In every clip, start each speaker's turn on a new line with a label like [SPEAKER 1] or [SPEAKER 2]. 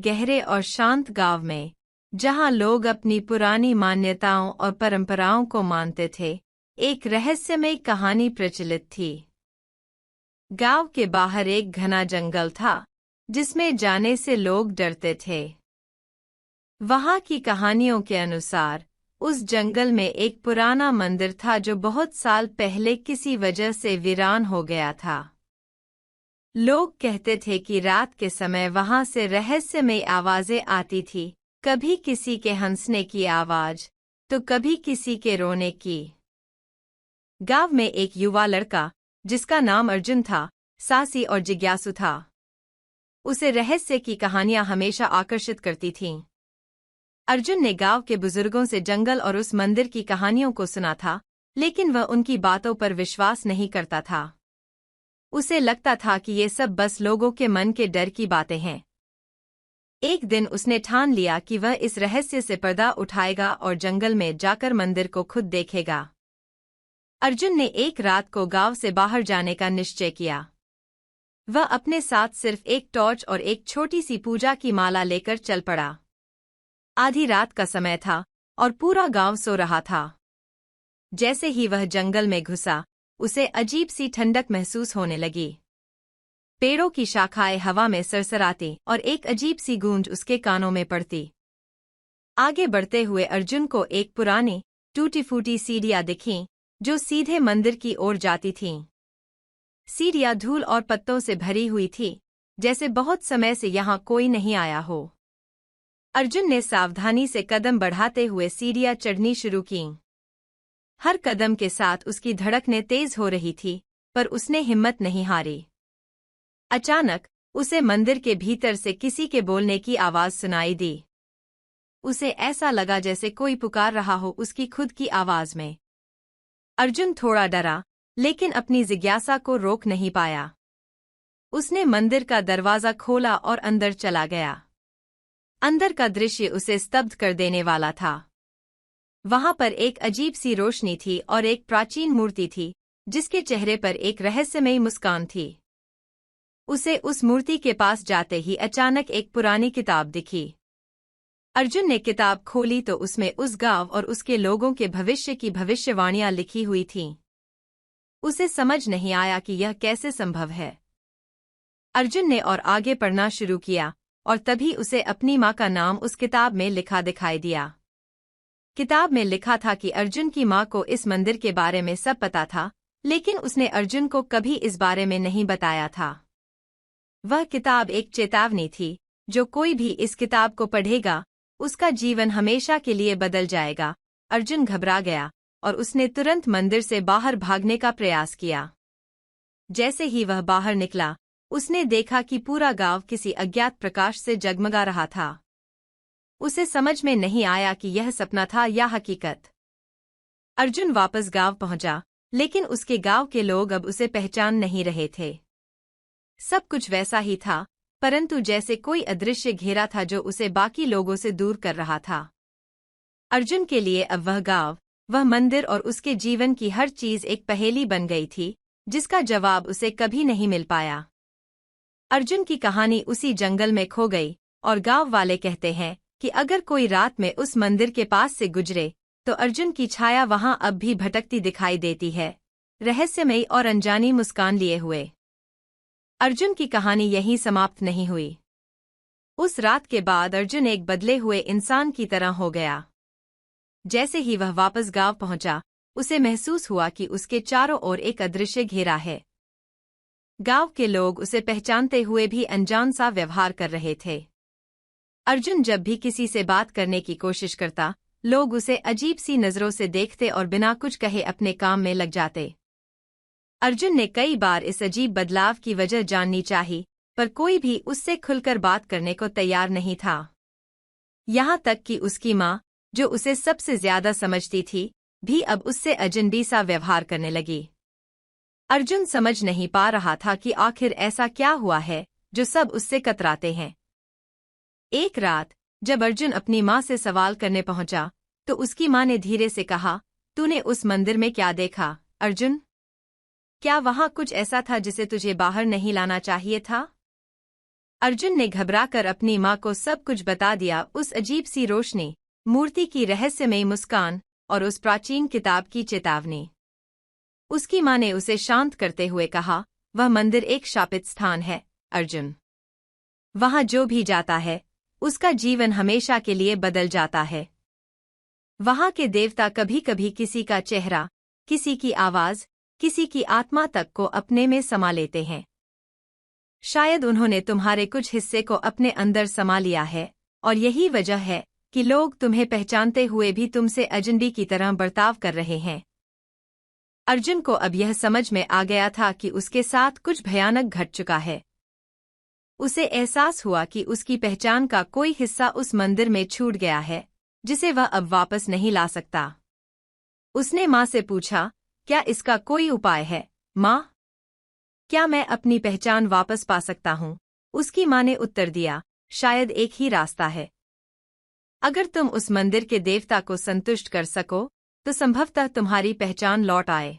[SPEAKER 1] एक गहरे और शांत गांव में, जहां लोग अपनी पुरानी मान्यताओं और परंपराओं को मानते थे, एक रहस्यमय कहानी प्रचलित थी। गांव के बाहर एक घना जंगल था, जिसमें जाने से लोग डरते थे। वहां की कहानियों के अनुसार उस जंगल में एक पुराना मंदिर था जो बहुत साल पहले किसी वजह से वीरान हो गया था। लोग कहते थे कि रात के समय वहां से रहस्यमय आवाजें आती थी, कभी किसी के हंसने की आवाज, तो कभी किसी के रोने की। गांव में एक युवा लड़का, जिसका नाम अर्जुन था, साहसी और जिज्ञासु था। उसे रहस्य की कहानियां हमेशा आकर्षित करती थीं। अर्जुन ने गांव के बुजुर्गों से जंगल और उस मंदिर की कहानियों को सुना था, लेकिन वह उनकी बातों पर विश्वास नहीं करता था। उसे लगता था कि ये सब बस लोगों के मन के डर की बातें हैं। एक दिन उसने ठान लिया कि वह इस रहस्य से पर्दा उठाएगा और जंगल में जाकर मंदिर को खुद देखेगा। अर्जुन ने एक रात को गांव से बाहर जाने का निश्चय किया। वह अपने साथ सिर्फ एक टॉर्च और एक छोटी सी पूजा की माला लेकर चल पड़ा। आधी रात का समय था और पूरा गांव सो रहा था। जैसे ही वह जंगल में घुसा, उसे अजीब सी ठंडक महसूस होने लगी। पेड़ों की शाखाएं हवा में सरसराती और एक अजीब सी गूंज उसके कानों में पड़ती। आगे बढ़ते हुए अर्जुन को एक पुरानी, टूटी-फूटी सीढ़ियां दिखीं, जो सीधे मंदिर की ओर जाती थीं। सीढ़ियां धूल और पत्तों से भरी हुई थी, जैसे बहुत समय से यहां कोई नहीं आया हो। अर्जुन ने सावधानी से कदम बढ़ाते हुए सीढ़ियां चढ़नी शुरू कीं। हर कदम के साथ उसकी धड़कनें तेज हो रही थी, पर उसने हिम्मत नहीं हारी। अचानक उसे मंदिर के भीतर से किसी के बोलने की आवाज सुनाई दी। उसे ऐसा लगा जैसे कोई पुकार रहा हो उसकी खुद की आवाज में। अर्जुन थोड़ा डरा, लेकिन अपनी जिज्ञासा को रोक नहीं पाया। उसने मंदिर का दरवाजा खोला और अंदर चला गया। अंदर का दृश्य उसे स्तब्ध कर देने वाला था। वहां पर एक अजीब सी रोशनी थी और एक प्राचीन मूर्ति थी, जिसके चेहरे पर एक रहस्यमयी मुस्कान थी। उसे उस मूर्ति के पास जाते ही अचानक एक पुरानी किताब दिखी। अर्जुन ने किताब खोली तो उसमें उस गांव और उसके लोगों के भविष्य की भविष्यवाणियां लिखी हुई थीं। उसे समझ नहीं आया कि यह कैसे संभव है। अर्जुन ने और आगे पढ़ना शुरू किया, और तभी उसे अपनी माँ का नाम उस किताब में लिखा दिखाई दिया। किताब में लिखा था कि अर्जुन की माँ को इस मंदिर के बारे में सब पता था, लेकिन उसने अर्जुन को कभी इस बारे में नहीं बताया था। वह किताब एक चेतावनी थी, जो कोई भी इस किताब को पढ़ेगा, उसका जीवन हमेशा के लिए बदल जाएगा। अर्जुन घबरा गया और उसने तुरंत मंदिर से बाहर भागने का प्रयास किया। जैसे ही वह बाहर निकला, उसने देखा कि पूरा गांव किसी अज्ञात प्रकाश से जगमगा रहा था। उसे समझ में नहीं आया कि यह सपना था या हकीकत। अर्जुन वापस गांव पहुंचा, लेकिन उसके गांव के लोग अब उसे पहचान नहीं रहे थे। सब कुछ वैसा ही था, परंतु जैसे कोई अदृश्य घेरा था जो उसे बाकी लोगों से दूर कर रहा था। अर्जुन के लिए अब वह गांव, वह मंदिर और उसके जीवन की हर चीज एक पहेली बन गई थी, जिसका जवाब उसे कभी नहीं मिल पाया। अर्जुन की कहानी उसी जंगल में खो गई, और गांव वाले कहते हैं कि अगर कोई रात में उस मंदिर के पास से गुजरे, तो अर्जुन की छाया वहां अब भी भटकती दिखाई देती है, रहस्यमयी और अनजानी मुस्कान लिए हुए। अर्जुन की कहानी यहीं समाप्त नहीं हुई। उस रात के बाद अर्जुन एक बदले हुए इंसान की तरह हो गया। जैसे ही वह वापस गांव पहुंचा, उसे महसूस हुआ कि उसके चारों ओर एक अदृश्य घेरा है। गांव के लोग उसे पहचानते हुए भी अनजान सा व्यवहार कर रहे थे। अर्जुन जब भी किसी से बात करने की कोशिश करता, लोग उसे अजीब सी नजरों से देखते और बिना कुछ कहे अपने काम में लग जाते। अर्जुन ने कई बार इस अजीब बदलाव की वजह जाननी चाही, पर कोई भी उससे खुलकर बात करने को तैयार नहीं था। यहाँ तक कि उसकी माँ, जो उसे सबसे ज्यादा समझती थी, भी अब उससे अजनबी सा व्यवहार करने लगी। अर्जुन समझ नहीं पा रहा था कि आखिर ऐसा क्या हुआ है, जो सब उससे कतराते हैं। एक रात, जब अर्जुन अपनी माँ से सवाल करने पहुंचा, तो उसकी माँ ने धीरे से कहा, तूने उस मंदिर में क्या देखा, अर्जुन? क्या वहां कुछ ऐसा था जिसे तुझे बाहर नहीं लाना चाहिए था? अर्जुन ने घबराकर अपनी माँ को सब कुछ बता दिया, उस अजीब सी रोशनी, मूर्ति की रहस्यमयी मुस्कान और उस प्राचीन किताब की चेतावनी। उसकी माँ ने उसे शांत करते हुए कहा, वह मंदिर एक शापित स्थान है अर्जुन। वहां जो भी जाता है उसका जीवन हमेशा के लिए बदल जाता है। वहां के देवता कभी कभी किसी का चेहरा, किसी की आवाज, किसी की आत्मा तक को अपने में समा लेते हैं। शायद उन्होंने तुम्हारे कुछ हिस्से को अपने अंदर समा लिया है, और यही वजह है कि लोग तुम्हें पहचानते हुए भी तुमसे अजनबी की तरह बर्ताव कर रहे हैं। अर्जुन को अब यह समझ में आ गया था कि उसके साथ कुछ भयानक घट चुका है। उसे एहसास हुआ कि उसकी पहचान का कोई हिस्सा उस मंदिर में छूट गया है, जिसे वह अब वापस नहीं ला सकता। उसने माँ से पूछा, क्या इसका कोई उपाय है माँ? क्या मैं अपनी पहचान वापस पा सकता हूँ? उसकी माँ ने उत्तर दिया, शायद एक ही रास्ता है। अगर तुम उस मंदिर के देवता को संतुष्ट कर सको तो संभवतः तुम्हारी पहचान लौट आए।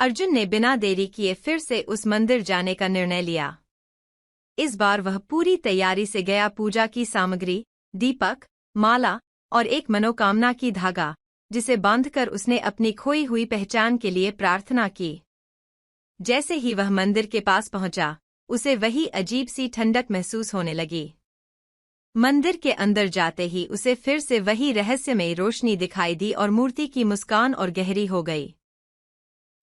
[SPEAKER 1] अर्जुन ने बिना देरी किए फिर से उस मंदिर जाने का निर्णय लिया। इस बार वह पूरी तैयारी से गया। पूजा की सामग्री, दीपक, माला और एक मनोकामना की धागा, जिसे बांधकर उसने अपनी खोई हुई पहचान के लिए प्रार्थना की। जैसे ही वह मंदिर के पास पहुंचा, उसे वही अजीब सी ठंडक महसूस होने लगी। मंदिर के अंदर जाते ही उसे फिर से वही रहस्यमयी रोशनी दिखाई दी और मूर्ति की मुस्कान और गहरी हो गई।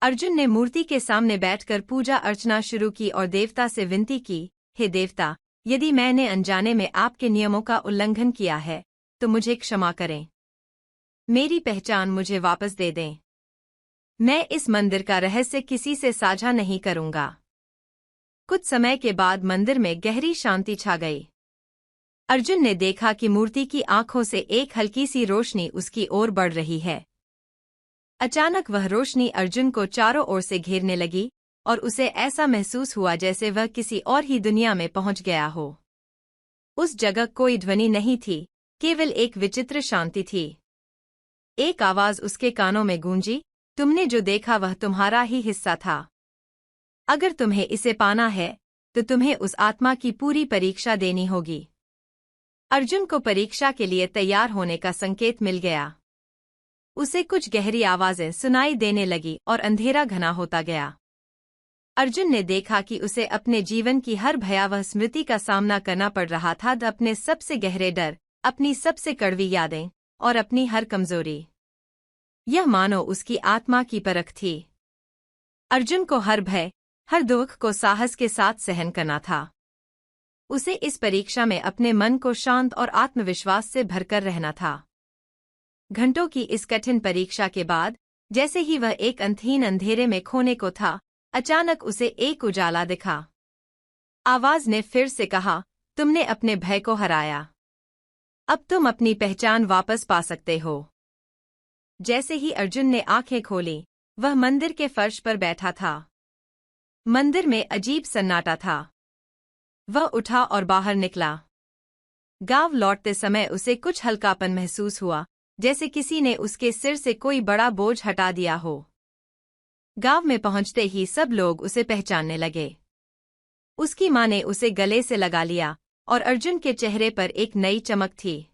[SPEAKER 1] अर्जुन ने मूर्ति के सामने बैठकर पूजा अर्चना शुरू की और देवता से विनती की, हे देवता, यदि मैंने अनजाने में आपके नियमों का उल्लंघन किया है तो मुझे क्षमा करें। मेरी पहचान मुझे वापस दे दें। मैं इस मंदिर का रहस्य किसी से साझा नहीं करूंगा। कुछ समय के बाद मंदिर में गहरी शांति छा गई। अर्जुन ने देखा कि मूर्ति की आंखों से एक हल्की सी रोशनी उसकी ओर बढ़ रही है। अचानक वह रोशनी अर्जुन को चारों ओर से घेरने लगी और उसे ऐसा महसूस हुआ जैसे वह किसी और ही दुनिया में पहुंच गया हो। उस जगह कोई ध्वनि नहीं थी, केवल एक विचित्र शांति थी। एक आवाज उसके कानों में गूंजी, तुमने जो देखा वह तुम्हारा ही हिस्सा था। अगर तुम्हें इसे पाना है तो तुम्हें उस आत्मा की पूरी परीक्षा देनी होगी। अर्जुन को परीक्षा के लिए तैयार होने का संकेत मिल गया। उसे कुछ गहरी आवाजें सुनाई देने लगी और अंधेरा घना होता गया। अर्जुन ने देखा कि उसे अपने जीवन की हर भयावह स्मृति का सामना करना पड़ रहा था, अपने सबसे गहरे डर, अपनी सबसे कड़वी यादें और अपनी हर कमजोरी। यह मानो उसकी आत्मा की परख थी। अर्जुन को हर भय, हर दुख को साहस के साथ सहन करना था। उसे इस परीक्षा में अपने मन को शांत और आत्मविश्वास से भरकर रहना था। घंटों की इस कठिन परीक्षा के बाद, जैसे ही वह एक अंतहीन अंधेरे में खोने को था, अचानक उसे एक उजाला दिखा। आवाज ने फिर से कहा, तुमने अपने भय को हराया। अब तुम अपनी पहचान वापस पा सकते हो। जैसे ही अर्जुन ने आंखें खोली, वह मंदिर के फर्श पर बैठा था। मंदिर में अजीब सन्नाटा था। वह उठा और बाहर निकला। गांव लौटते समय उसे कुछ हल्कापन महसूस हुआ, जैसे किसी ने उसके सिर से कोई बड़ा बोझ हटा दिया हो। गांव में पहुंचते ही सब लोग उसे पहचानने लगे। उसकी माँ ने उसे गले से लगा लिया और अर्जुन के चेहरे पर एक नई चमक थी।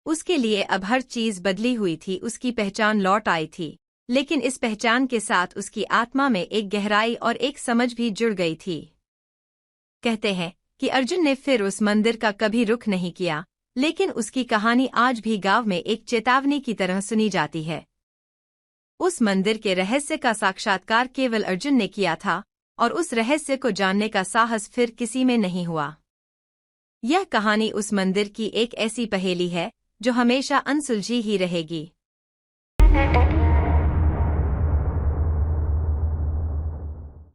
[SPEAKER 1] उसके लिए अब हर चीज बदली हुई थी। उसकी पहचान लौट आई थी, लेकिन इस पहचान के साथ उसकी आत्मा में एक गहराई और एक समझ भी जुड़ गई थी। कहते हैं कि अर्जुन ने फिर उस मंदिर का कभी रुख नहीं किया, लेकिन उसकी कहानी आज भी गांव में एक चेतावनी की तरह सुनी जाती है। उस मंदिर के रहस्य का साक्षात्कार केवल अर्जुन ने किया था, और उस रहस्य को जानने का साहस फिर किसी में नहीं हुआ। यह कहानी उस मंदिर की एक ऐसी पहेली है जो हमेशा अनसुलझी ही रहेगी।